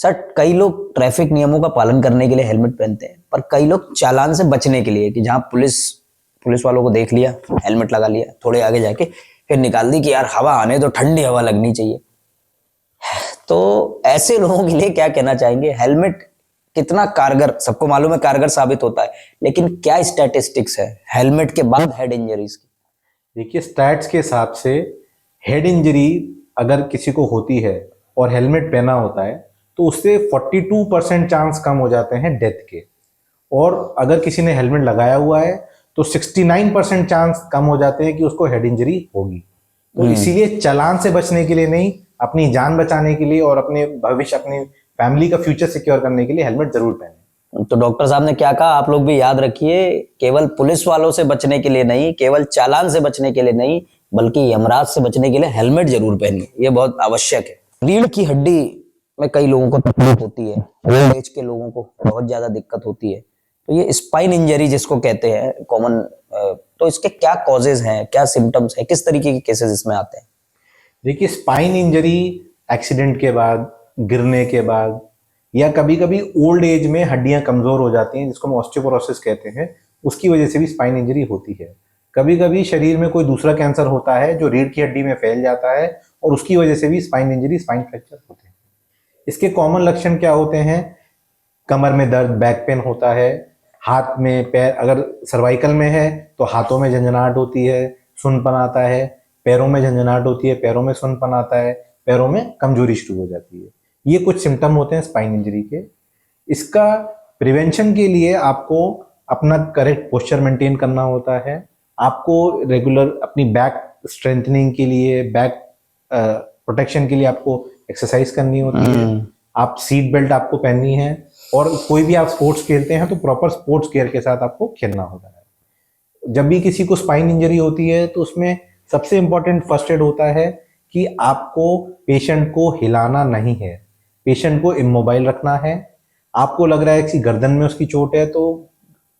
Sir कई लोग traffic नियमों का पालन करने के लिए हेलमेट पहनते हैं, पर कई लोग चालान से बचने के लिए कि जहां पुलिस पुलिस वालों को देख लिया, हेलमेट लगा लिया, थोड़े आगे जाके फिर निकाल दी कि यार हवा आने तो, ठंडी हवा लगनी चाहिए। तो ऐसे लोगों के लिए क्या कहना चाहेंगे? हेलमेट कितना कारगर, सबको मालूम है कारगर साबित होता है, लेकिन क्या स्टैटिस्टिक्स है हेलमेट के बाद हेड इंजरीज की? देखिए, स्टैट्स के हिसाब से हेड इंजरी अगर किसी को होती है और हेलमेट पहना होता है तो उससे 42% चांस कम हो जाते हैं डेथ के। और अगर किसी ने हेलमेट लगाया हुआ है तो 69% चांस कम हो जाते हैं कि उसको हेड इंजरी होगी। तो इसीलिए चालान से बचने के लिए नहीं, अपनी जान बचाने के लिए और अपने भविष्य, अपनी फैमिली का फ्यूचर सिक्योर करने के लिए हेलमेट जरूर पहने। तो डॉक्टर साहब ने क्या कहा, आप लोग भी याद रखिए, केवल पुलिस वालों से बचने के लिए नहीं, केवल चालान से बचने के लिए नहीं, बल्कि यमराज से बचने के लिए हेलमेट जरूर पहनिए, ये बहुत आवश्यक है। रीढ़ की हड्डी में कई लोगों को तकलीफ होती है, ओल्ड एज के लोगों को बहुत ज्यादा दिक्कत होती है, तो ये स्पाइन इंजरी जिसको कहते हैं कॉमन, तो इसके क्या कॉजेज हैं, क्या सिम्टम्स हैं, किस तरीके के केसेस इसमें आते हैं? देखिए, स्पाइन इंजरी एक्सीडेंट के बाद, गिरने के बाद, या कभी कभी ओल्ड एज में हड्डियां कमजोर हो जाती हैं जिसको हम ऑस्टियोपोरोसिस कहते हैं, उसकी वजह से भी स्पाइन इंजरी होती है। कभी कभी शरीर में कोई दूसरा कैंसर होता है जो रीढ़ की हड्डी में फैल जाता है और उसकी वजह से भी स्पाइन इंजरी, स्पाइन फ्रैक्चर होते हैं। इसके कॉमन लक्षण क्या होते हैं? कमर में दर्द, बैक पेन होता है, हाथ में, पैर, अगर सर्वाइकल में है तो हाथों में झंझनाहट होती है, सुनपन आता है, पैरों में झंझनाहट होती है, पैरों में सुनपन आता है, पैरों में कमजोरी शुरू हो जाती है। ये कुछ सिम्टम होते हैं स्पाइन इंजरी के। इसका प्रिवेंशन के लिए आपको अपना करेक्ट पोस्चर मेंटेन करना होता है। आपको रेगुलर अपनी बैक स्ट्रेंथनिंग के लिए, बैक प्रोटेक्शन के लिए आपको एक्सरसाइज करनी होती है। आप सीट बेल्ट आपको पहननी है और कोई भी आप स्पोर्ट्स खेलते हैं तो प्रॉपर स्पोर्ट्स गियर के साथ आपको खेलना होता है। जब भी किसी को स्पाइन इंजरी होती है तो उसमें सबसे इंपॉर्टेंट फर्स्ट एड होता है कि आपको पेशेंट को हिलाना नहीं है, पेशेंट को इमोबाइल रखना है। आपको लग रहा है कि गर्दन में उसकी चोट है तो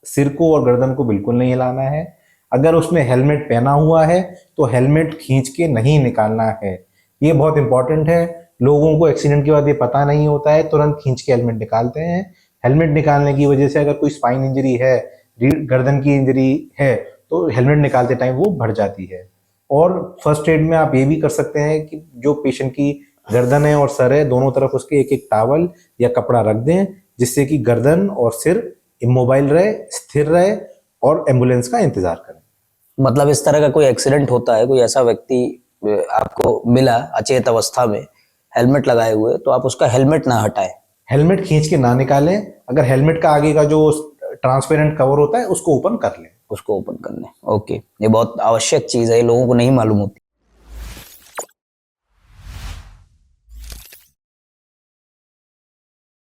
सिर को और गर्दन को बिल्कुल नहीं हिलाना है। अगर उसने हेलमेट पहना हुआ है तो हेलमेट खींच के नहीं निकालना है। ये बहुत इंपॉर्टेंट है। लोगों को एक्सीडेंट के बाद ये पता नहीं होता है, तुरंत खींच के हेलमेट निकालते हैं। हेलमेट निकालने की वजह से अगर कोई स्पाइन इंजरी है, गर्दन की इंजरी है, तो हेलमेट निकालते टाइम वो बढ़ जाती है। और फर्स्ट एड में आप ये भी कर सकते हैं कि जो पेशेंट की गर्दन है और सर है, दोनों तरफ उसके एक एक टॉवल या कपड़ा रख दें, जिससे कि गर्दन और सिर इमोबाइल रहे, स्थिर रहे और एम्बुलेंस का इंतजार करें। मतलब इस तरह का कोई एक्सीडेंट होता है, कोई ऐसा व्यक्ति आपको मिला अचेत अवस्था में हेलमेट लगाए हुए, तो आप उसका हेलमेट ना हटाएं, हेलमेट खींच के ना निकालें। अगर हेलमेट का आगे का जो ट्रांसपेरेंट कवर होता है उसको ओपन कर लें, उसको ओपन कर लें। ओके, ये बहुत आवश्यक चीज है, ये लोगों को नहीं मालूम होती।